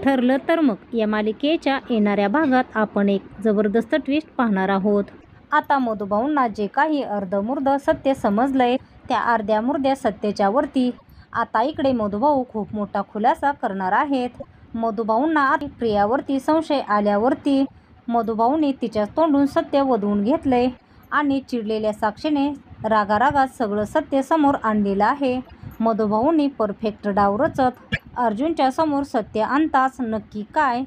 ठरलं तर मग या मालिकेच्या येणाऱ्या भागात आपण एक जबरदस्त ट्विस्ट पाहणार आहोत। आता मधुभाऊंना जे काही अर्धमुर्ध सत्य समजलंय त्या अर्ध्यामुर्ध्या सत्याच्या वरती आता इकडे मधुभाऊ खूप मोठा खुलासा करणार आहेत। मधुभाऊंना आता प्रियावरती संशय आल्यावरती मधुभाऊंनी तिच्या तोंडून सत्य वदवून घेतलंय आणि चिडलेल्या साक्षीने रागारागात सगळं सत्य समोर आणलेलं आहे। मधुभाऊंनी परफेक्ट डाव रचत अर्जुनच्या समोर सत्य आणताच नक्की काय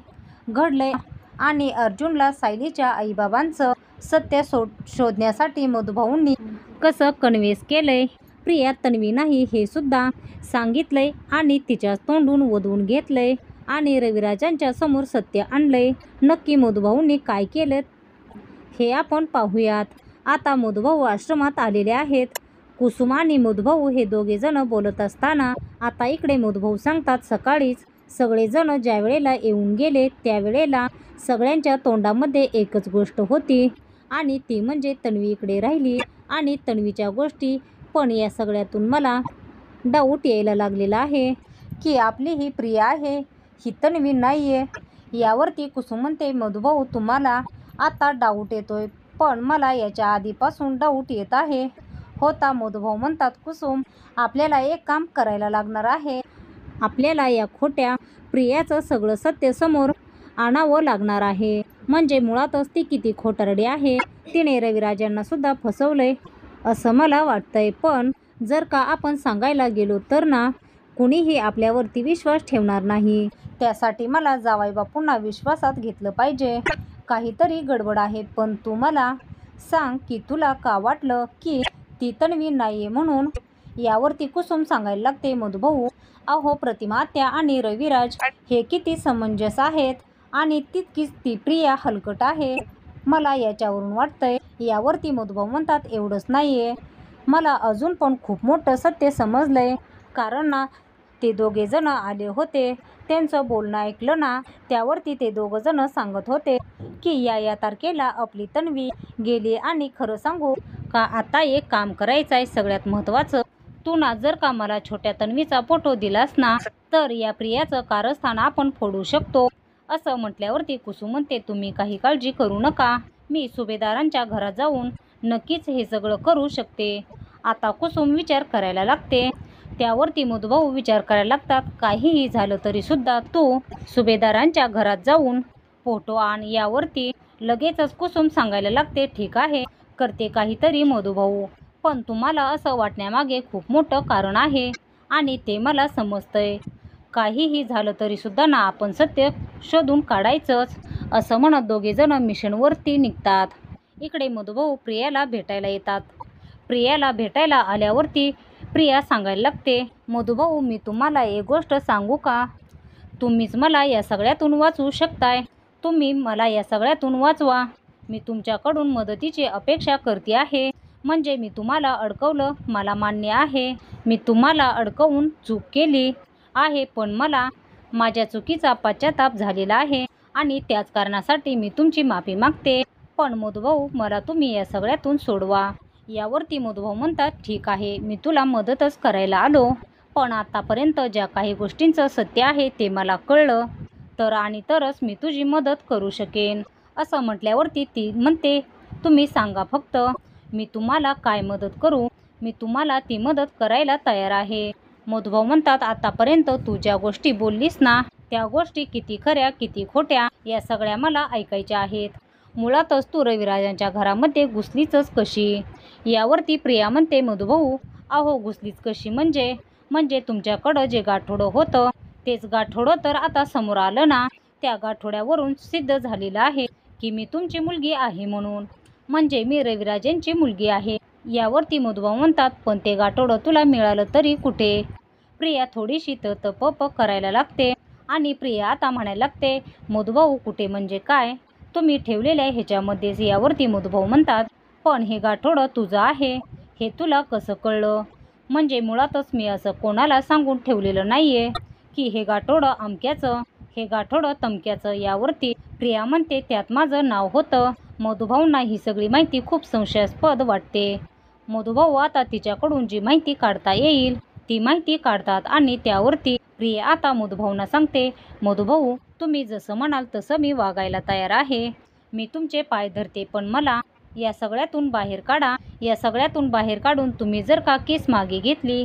घडलंय आणि अर्जुनला सायलीच्या आईबाबांचं सत्य शोधण्यासाठी मधुभाऊंनी कसं कन्व्हिन्स केलंय, प्रिया तन्वी नाही हे सुद्धा सांगितलंय आणि तिच्या तोंडून वदवून घेतलंय आणि रविराजांच्या समोर सत्य आणलंय। नक्की मधुभाऊंनी काय केलं हे आपण पाहूयात। आता मधुभाऊ आश्रमात आलेले आहेत। कुसुम आणि मधुभाऊ हे दोघे जण बोलत असताना आता इकडे मधुभाऊ सांगतात सकाळीच सगळेजण ज्या वेळेला येऊन गेले त्यावेळेला सगळ्यांच्या तोंडामध्ये एकच गोष्ट होती आणि ती म्हणजे तन्वी इकडे राहिली आणि तन्वीच्या गोष्टी। पण या सगळ्यातून मला डाऊट यायला लागलेला आहे की आपली ही प्रिया आहे, ही तन्वी नाही आहे। यावरती कुसुम म्हणते मधुभाऊ तुम्हाला आता डाऊट येतोय पण मला याच्या आधीपासून डाऊट येत आहे होता। मधुभाऊ म्हणतात कुसुम आपल्याला एक काम करायला लागणार आहे, आपल्याला या खोट्या प्रियाचं सगळं सत्य समोर आणावं लागणार आहे। म्हणजे मुळातच ती किती खोटारडी आहे, तिने रविराजांना सुद्धा फसवलंय असं मला वाटतंय। पण जर का आपण सांगायला गेलो तर ना कुणीही आपल्यावरती विश्वास ठेवणार नाही। त्यासाठी मला जावईबापूंना विश्वासात घेतलं पाहिजे। काहीतरी गडबड आहे पण तू मला सांग की तुला का वाटलं की ती तन्वी नाहीये म्हणून। यावरती कुसुम सांगायला लागते मधुभाऊ अहो प्रतिमा आत्या आणि रविराज हे किती समंजस आहेत आणि तितकीच ती प्रिया हलकट आहे मला याच्यावरून वाटतंय। यावरती मधुभाऊ म्हणतात एवढंच नाहीये, मला अजून पण खूप मोठं सत्य समजलंय कारण ना ते दोघे जण आले होते, त्यांचं बोलणं ऐकलं ना त्यावरती ते दोघं जण सांगत होते की या तारखेला आपली तन्वी गेली। आणि खरं सांगू का आता एक काम करायचं आहे सगळ्यात महत्त्वाचं, तू ना जर का मला छोट्या तन्वीचा फोटो दिलास ना तर या प्रियाचं कारस्थान आपण फोडू शकतो असं म्हटल्यावरती कुसुम म्हणते तुम्ही काही काळजी करू नका, मी सुभेदारांच्या घरात जाऊन नक्कीच हे सगळं करू शकते। आता कुसुम विचार करायला लागते, त्यावरती मधुभाऊ विचार करायला लागतात काहीही झालं तरी सुद्धा तू सुभेदारांच्या घरात जाऊन फोटो आण। यावरती लगेचच कुसुम सांगायला लागते ठीक आहे करते काहीतरी मधुभाऊ, पण तुम्हाला असं वाटण्यामागे खूप मोठं कारण आहे आणि ते मला समजतंय। काहीही झालं तरी सुद्धा ना आपण सत्य शोधून काढायचंच असं म्हणत दोघे जण मिशनवरती निघतात। इकडे मधुभाऊ प्रियाला भेटायला येतात। प्रियाला भेटायला आल्यावरती प्रिया सांगायला लागते मधुभाऊ मी तुम्हाला एक गोष्ट सांगू का, तुम्हीच मला या सगळ्यातून वाचवू शकताय, तुम्ही मला या सगळ्यातून वाचवा, मी तुमच्याकडून मदतीची अपेक्षा करते आहे। म्हणजे मी तुम्हाला अडकवलं मला मान्य आहे, मी तुम्हाला अडकवून चूक केली आहे पण मला माझ्या चुकीचा पश्चाताप झालेला आहे आणि त्याच कारणासाठी मी तुमची माफी मागते। पण मधुभाऊ मला तुम्ही या सगळ्यातून सोडवा। यावरती मधुभाऊ म्हणतात ठीक आहे मी तुला मदतच करायला आलो, पण आतापर्यंत ज्या काही गोष्टींचं सत्य आहे ते मला कळलं तर आणि तरच मी तुझी मदत करू शकेन। असं म्हटल्यावरती ती म्हणते तुम्ही सांगा फक्त मी तुम्हाला काय मदत करू, मी तुम्हाला ती मदत करायला तयार आहे। मधुभाऊ म्हणतात आतापर्यंत तू ज्या गोष्टी बोललीस ना त्या गोष्टी किती खऱ्या किती खोट्या या सगळ्या मला ऐकायच्या आहेत। मुळातच तू रविराजांच्या घरामध्ये घुसलीचच कशी। यावरती प्रिया म्हणते मधुभाऊ अहो घुसलीच कशी म्हणजे तुमच्याकडं जे गाठोडं होतं तेच गाठोडं तर आता समोर आलं ना, त्या गाठोड्यावरून सिद्ध झालेलं आहे की मी तुमची मुलगी आहे म्हणून, म्हणजे मी रविराजांची मुलगी आहे। यावरती मधुभाऊ म्हणतात पण ते गाठोडं तुला मिळालं तरी कुठे। प्रिया थोडीशी तप करायला लागते आणि प्रिया आता म्हणायला लागते मधुभाऊ कुठे म्हणजे काय, तुम्ही ठेवलेल्या ह्याच्यामध्येच। यावरती मधुभाऊ म्हणतात पण हे गाठोडं तुझं आहे हे तुला कसं कळलं, म्हणजे मुळातच मी असं कोणाला सांगून ठेवलेलं नाहीये की हे गाठोडं अमक्याचं हे गाठोडं तमक्याचं। यावरती प्रिया म्हणते त्यात माझं नाव होतं। मधुभाऊंना ही सगळी माहिती खूप संशयास्पद वाटते। मधुभाऊ आता तिच्याकडून जी माहिती काढता येईल ती माहिती काढतात आणि त्यावरती प्रिया आता मधुभाऊंना सांगते, मधुभाऊ तुम्ही जसं म्हणाल तसं मी वागायला तयार आहे. मी तुमचे पाय धरते, पण मला या सगळ्यातून बाहेर काढा. या सगळ्यातून बाहेर काढून तुम्ही जर का केस मागे घेतली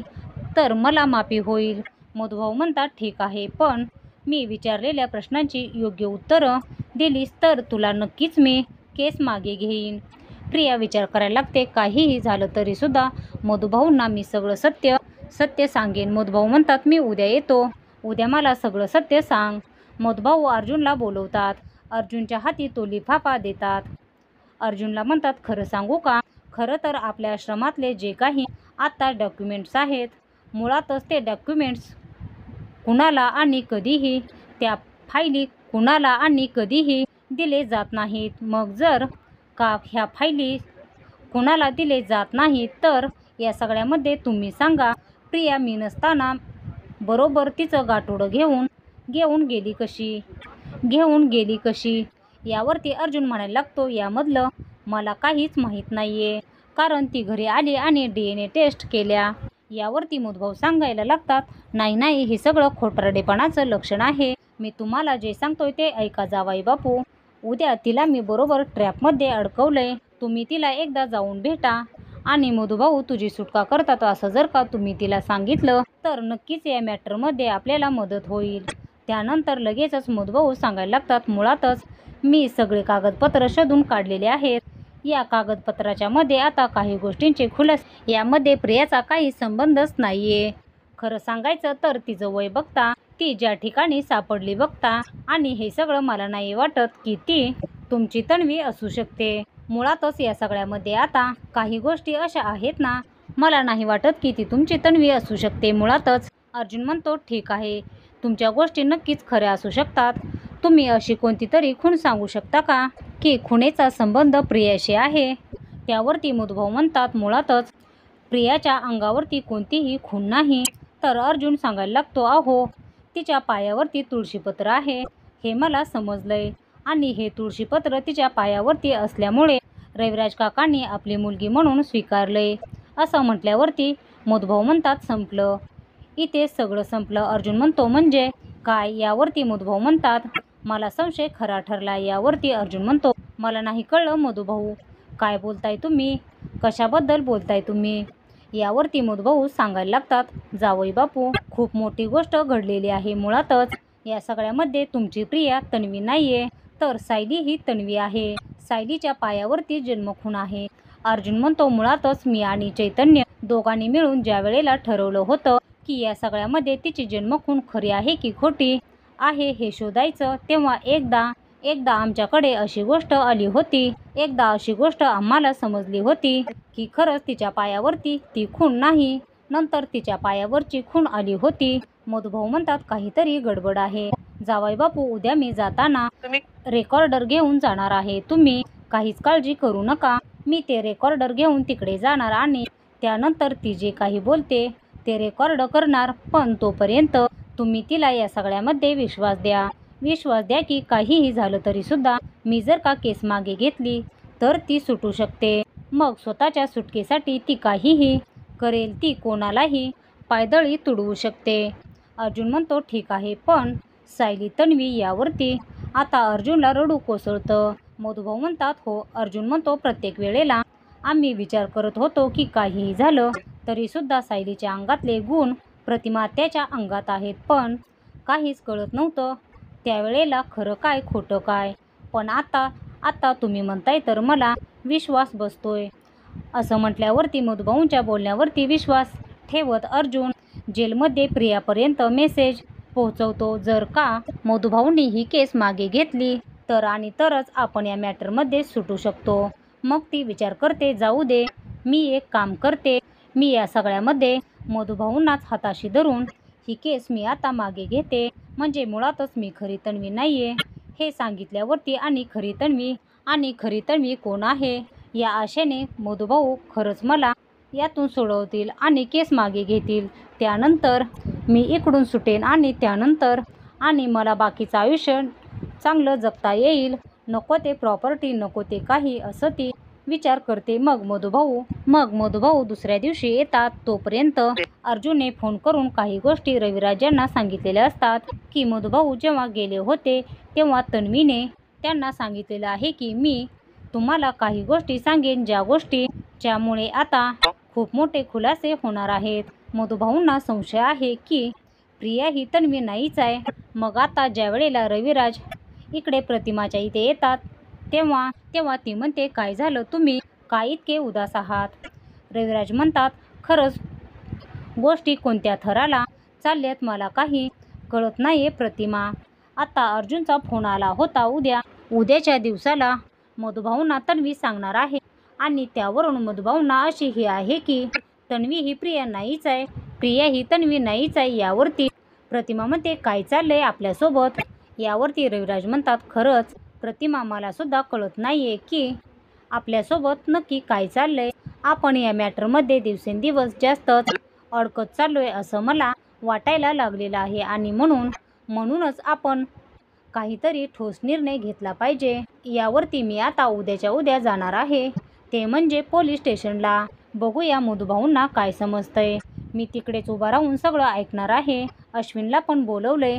तर मला माफी होईल. मधुभाऊ म्हणतात, ठीक आहे, पण मी विचारलेल्या प्रश्नांची योग्य उत्तरं दिलीस तर तुला नक्कीच मी केस मागे घेईन. प्रिया विचार करायला लागते. काहीही झालं तरी सुद्धा मधुभाऊंना मी सगळं सत्य सांगेन. मधुभाऊ म्हणतात, मी उद्या येतो. उद्या मला सगळं सत्य सांग. मधुभाऊ अर्जुनला बोलवतात. अर्जुनच्या हाती तो लिफाफा देतात. अर्जुनला म्हणतात, खरं सांगू का? खरं तर आपल्या आश्रमातले जे काही आत्ता डॉक्युमेंट्स आहेत, मुळातच ते डॉक्युमेंट्स कुणाला आणि कधीही त्या फायली कुणाला आणि कधीही दिले जात नाहीत. मग जर का ह्या फायली कुणाला दिले जात नाहीत तर या सगळ्यामध्ये तुम्ही सांगा, प्रिया मी नसताना बरोबर तिचं गाठोडं घेऊन गेली कशी? यावरती अर्जुन म्हणायला लागतो, यामधलं मला काहीच माहीत नाहीये, कारण ती घरी आली आणि DNA टेस्ट केल्या. यावरती मधुभाऊ सांगायला लागतात, नाही, हे सगळं खोटारडेपणाचं लक्षण आहे. मी तुम्हाला जे सांगतोय ते ऐका जावई बापू. उद्या तिला मी बरोबर ट्रॅपमध्ये अडकवलंय. तुम्ही तिला एकदा जाऊन भेटा आणि मधुभाऊ तुझी सुटका करतात असं जर का तुम्ही तिला सांगितलं तर नक्कीच या मॅटरमध्ये आपल्याला मदत होईल. त्यानंतर लगेचच मधुभाऊ सांगायला लागतात, मुळातच मी सगळे कागदपत्र शोधून काढलेले आहेत. या कागदपत्राच्या मध्ये आता काही गोष्टींचे खुलासे, यामध्ये प्रियाचा काही संबंधच नाहीये. खरं सांगायचं तर तिचं वय बघता, ती ज्या ठिकाणी सापडली बघता, आणि हे सगळं मला नाही वाटत की ती तुमची तन्वी असू शकते. मुळातच या सगळ्यामध्ये आता काही गोष्टी अशा आहेत ना, मला नाही वाटत की ती तुमची तन्वी असू शकते. मुळातच अर्जुन म्हणतो, ठीक आहे, तुमच्या गोष्टी नक्कीच खऱ्या असू शकतात. तुम्ही अशी कोणती तरी खूण सांगू शकता का की खुणेचा संबंध प्रियाशी आहे? त्यावरती मधुभाऊ म्हणतात, मुळातच प्रियाच्या अंगावरती कोणतीही खूण नाही. तर अर्जुन सांगायला लागतो, अहो तिच्या पायावरती तुळशीपत्र आहे, हे मला समजलंय, आणि हे तुळशीपत्र तिच्या पायावरती असल्यामुळे रविराज काकांनी आपली मुलगी म्हणून स्वीकारलंय. असं म्हटल्यावरती मधुभाऊ म्हणतात, संपलं, इथे सगळं संपलं. अर्जुन म्हणतो, म्हणजे काय? यावरती मधुभाऊ म्हणतात, मला संशय खरा ठरला. यावरती अर्जुन म्हणतो, मला नाही कळलं मधुभाऊ, काय बोलताय तुम्ही? कशाबद्दल बोलताय तुम्ही? यावरती मधुभाऊ सांगायला लागतात, जावई बापू, खूप मोठी गोष्ट घडलेली आहे. मुळातच या सगळ्यामध्ये तुमची प्रिया तन्वी नाहीये, तर सायली ही तन्वी आहे. सायलीच्या पायावरती जन्मखूण आहे. अर्जुन म्हणतो, मुळातच मी आणि चैतन्य दोघांनी मिळून ज्या वेळेला ठरवलं होतं की या सगळ्यामध्ये तिची जन्मखूण खरी आहे की खोटी आहे हे शोधायचं, तेव्हा एकदा आमच्याकडे अशी गोष्ट आली होती. एकदा अशी गोष्ट आम्हाला समजली होती की खरंच तिच्या पायावरती ती खूण नाही, नंतर तिच्या पायावरची खूण आली होती. मधुभाऊ म्हणतात, काहीतरी गडबड आहे. जावई बापू, उद्या मी जाताना रेकॉर्डर घेऊन जाणार आहे. तुम्ही काहीच काळजी करू नका. मी ते रेकॉर्डर घेऊन तिकडे जाणार आणि त्यानंतर ती जे काही बोलते ते रेकॉर्ड करणार. पण तोपर्यंत तुम्ही तिला या सगळ्यामध्ये विश्वास द्या की काहीही झालं तरी सुद्धा मी जर का केस मागे घेतली तर ती सुटू शकते. मग स्वतःच्या सुटकेसाठी ती काहीही करेल. ती कोणालाही पायदळी तुडवू शकते. अर्जुन म्हणतो, ठीक आहे, पण सायली तन्वी? यावरती आता अर्जुनला रडू कोसळतं. मधुभाऊ म्हणतात, हो. अर्जुन म्हणतो, प्रत्येक वेळेला आम्ही विचार करत होतो की काहीही झालं तरी सुद्धा सायलीच्या अंगातले गुण प्रतिमा त्याच्या अंगात आहेत, पण काहीच कळत नव्हतं त्यावेळेला खरं काय खोटं काय. पण आता तुम्ही म्हणताय तर मला विश्वास बसतोय. असं म्हटल्यावरती मधुभाऊंच्या बोलण्यावरती विश्वास ठेवत अर्जुन जेलमध्ये प्रियापर्यंत मेसेज पोहोचवतो. जर का मधुभाऊंनी ही केस मागे घेतली तर आणि तरच आपण या मॅटरमध्ये सुटू शकतो. मग ती विचार करते, जाऊ दे, मी एक काम करते, मी या सगळ्यामध्ये मधुभाऊंनाच हाताशी धरून ही केस मी आता मागे घेते, म्हणजे मुळातच मी खरी तन्वी नाहीये हे सांगितल्यावरती आणि खरी तन्वी कोण आहे या आशेने मधुभाऊ खरंच मला यातून सोडवतील आणि केस मागे घेतील. त्यानंतर मी इकडून सुटेन आणि त्यानंतर आणि मला बाकीचं आयुष्य चांगलं जगता येईल. नको ते प्रॉपर्टी, नको ते काही, असं ती विचार करते. मग मधुभाऊ दुसऱ्या दिवशी येतात. तोपर्यंत अर्जुनने फोन करून काही गोष्टी रविराज यांना सांगितलेल्या असतात की मधुभाऊ जेव्हा गेले होते तेव्हा तन्वीने त्यांना सांगितलेलं आहे की मी तुम्हाला काही गोष्टी सांगेन, ज्यामुळे आता खूप मोठे खुलासे होणार आहेत. मधुभाऊंना संशय आहे की प्रिया ही तन्वी नाहीच आहे. मग आता ज्या वेळेला रविराज इकडे प्रतिमाच्या इथे येतात तेव्हा ती म्हणते, काय झालं, तुम्ही काय इतके उदास आहात? रविराज म्हणतात, खरंच गोष्टी कोणत्या थराला चालल्यात मला काही कळत नाहीये प्रतिमा. आता अर्जुनचा फोन आला होता. उद्याच्या दिवसाला मधुभाऊंना तन्वी सांगणार आहे आणि त्यावरून मधुभाऊंना अशी ही आहे की तन्वी ही प्रिया ही तन्वी नाहीच आहे. यावरती प्रतिमा म्हणते, काय चाललंय आपल्यासोबत? यावरती रविराज म्हणतात, खरंच प्रतिमा मला सुद्धा कळत नाहीये की आपल्यासोबत नक्की काय चाललंय. आपण या मॅटरमध्ये दिवसेंदिवस जास्तच अडकत चाललोय असं मला वाटायला लागलेलं आहे आणि म्हणूनच आपण काहीतरी ठोस निर्णय घेतला पाहिजे. यावरती मी आता उद्याच्या उद्या जाणार आहे, ते म्हणजे पोलीस स्टेशनला. बघूया मधुभाऊंना काय समजतंय. मी तिकडेच उभा राहून सगळं ऐकणार आहे. अश्विनला पण बोलवलंय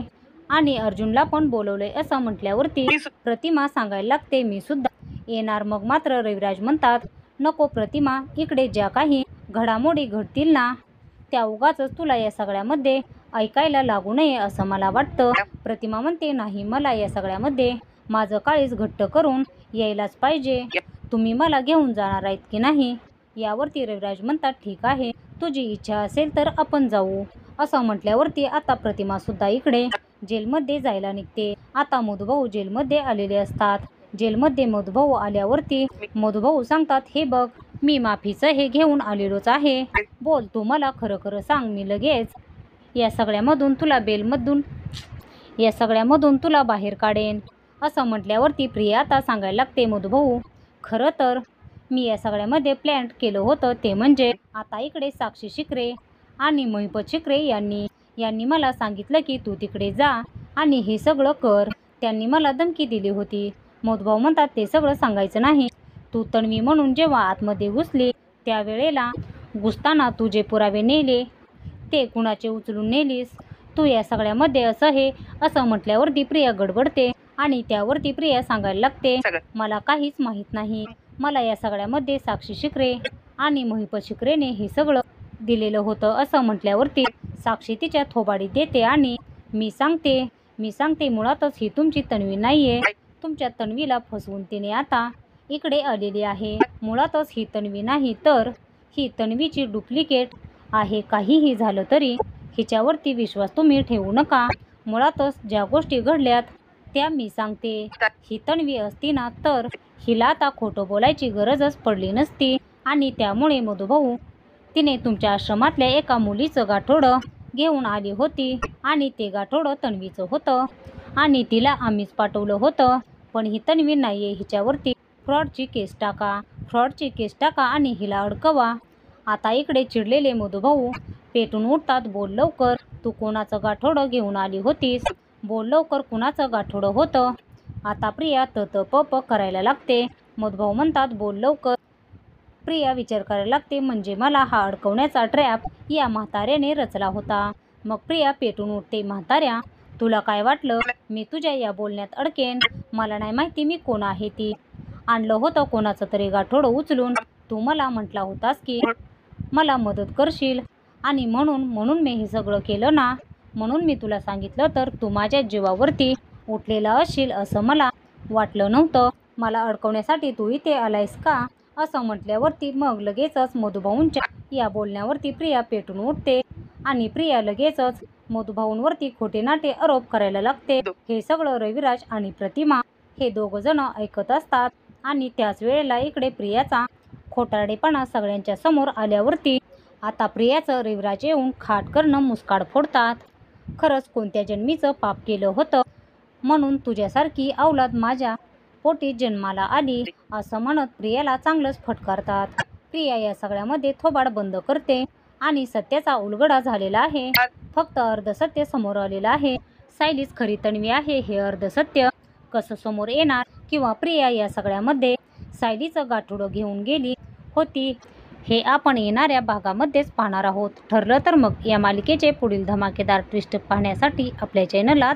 आणि अर्जुनला पण बोलवलंय असं म्हटल्यावरती प्रतिमा सांगायला लागते, मी सुद्धा येणार. मग मात्र रविराज म्हणतात, नको प्रतिमा, इकडे ज्या काही घडामोडी घडतील ना त्या उगाचच तुला या सगळ्यामध्ये ऐकायला लागू नये असं मला वाटतं. प्रतिमा म्हणते, नाही, मला या सगळ्यामध्ये माझं काळीज घट्ट करून यायलाच पाहिजे. तुम्ही मला घेऊन जाणार आहेत की नाही? यावरती रविराज म्हणतात, ठीक आहे, तुझी इच्छा असेल तर आपण जाऊ. असं म्हटल्यावरती आता प्रतिमा सुद्धा इकडे जेलमध्ये जायला निघते. आता मधुभाऊ जेलमध्ये आलेले असतात. जेलमध्ये मधुभाऊ आल्यावरती मधुभाऊ सांगतात, हे बघ, मी माफीचं हे घेऊन आलेलोच आहे. बोल, तू मला खरं खरं सांग, मी लगेच या सगळ्यामधून तुला बाहेर काढेन. असं म्हटल्यावरती प्रिया आता सांगायला लागते, मधुभाऊ, खरं तर मी या सगळ्यामध्ये प्लॅन केलं होतं. ते म्हणजे आता इकडे साक्षी शिकरे आणि महिपत शिकरे यांनी मला सांगितलं की तू तिकडे जा आणि हे सगळं कर. त्यांनी मला धमकी दिली होती. मधुभाऊ म्हणतात, ते सगळं सांगायचं नाही. तू तन्वी म्हणून जेव्हा आतमध्ये घुसली त्यावेळेला घुसताना तू जे पुरावे नेले ते कुणाचे उचलून नेलीस? तू या सगळ्यामध्ये असं म्हटल्यावरती प्रिया गडबडते आणि त्यावरती प्रिया सांगायला लागते, मला काहीच माहीत नाही. मला या सगळ्यामध्ये साक्षी शिकरे आणि महिपत शिकरेने हे सगळं दिलेलं होतं. असं म्हटल्यावरती साक्षी तिच्या थोबाडीत देते आणि मी सांगते मुळातच ही तुमची तन्वी नाहीये. तुमच्या तन्वीला फसवून तिने आता इकडे आलेली आहे. मुळातच ही तन्वी नाही तर ही तन्वीची डुप्लिकेट आहे. काहीही झालं तरी हिच्यावरती विश्वास तुम्ही ठेवू नका. मुळातच ज्या गोष्टी घडल्यात त्या मी सांगते. ही तन्वी असती ना तर हिला आता खोटं बोलायची गरजच पडली नसती. आणि त्यामुळे मधुभाऊ तिने तुमच्या आश्रमातल्या एका मुलीचं गाठोडं घेऊन आली होती आणि ते गाठोडं तन्वीचं होतं आणि तिला आम्हीच पाठवलं होतं. पण ही तन्वी नाहीये. हिच्यावरती फ्रॉडची केस टाका आणि हिला अडकवा. आता इकडे चिडलेले मधुभाऊ पेटून उठतात. बोल लवकर, तू कोणाचं गाठोडं घेऊन आली होतीस? बोल लवकर, कुणाचं गाठोडं होतं? आता प्रिया प करायला लागते. मधुभाऊ म्हणतात, बोल लवकर. प्रिया विचार करायला लागते, म्हणजे मला हा अडकवण्याचा ट्रॅप या म्हाताऱ्याने रचला होता. मग प्रिया पेटून उठते, म्हाताऱ्या, तुला काय वाटलं मी तुझ्या या बोलण्यात अडकेन? मला नाही माहिती मी कोण आहे ती. आणलं होतं कोणाचं तरी गाठोडं उचलून. तू मला म्हटला होतास की मला मदत करशील आणि म्हणून मी हे सगळं केलं ना. म्हणून मी तुला सांगितलं तर तू माझ्या जीवावरती उठलेला असशील असं मला वाटलं नव्हतं. मला अडकवण्यासाठी तू इथे आलायस का? असं म्हटल्यावरती मग लगेचच मधुभाऊंच्या या बोलण्यावरती प्रिया पेटून उठते आणि प्रिया लगेचच मधुभाऊंवरती खोटे नाटे आरोप करायला लागते. हे सगळं रविराज आणि प्रतिमा हे दोघं जण ऐकत असतात आणि त्याच वेळेला इकडे प्रियाचा खोटारडेपणा सगळ्यांच्या समोर आल्यावरती आता प्रियाचं रविराज येऊन खाट करणं मुस्काड फोडतात. खरंच कोणत्या जन्मीचं पाप केलं होतं म्हणून तुझ्यासारखी अवलाद माझ्या पोटी जन्माला आली असं म्हणत प्रियाला चांगलंच फटकारतात. प्रिया या सगळ्यामध्ये थोबाड बंद करते आणि सत्याचा उलगडा झालेला आहे. फक्त अर्धसत्य समोर आलेलं आहे. सायलीच खरी तन्वी आहे हे अर्धसत्य कसं समोर येणार? किंवा प्रिया या सगळ्यामध्ये सायलीचं गाठोडं घेऊन गेली होती हे आपण येणाऱ्या भागामध्येच पाहणार आहोत. ठरलं तर मग या मालिकेचे पुढील धमाकेदार ट्विस्ट पाहण्यासाठी आपल्या चॅनलला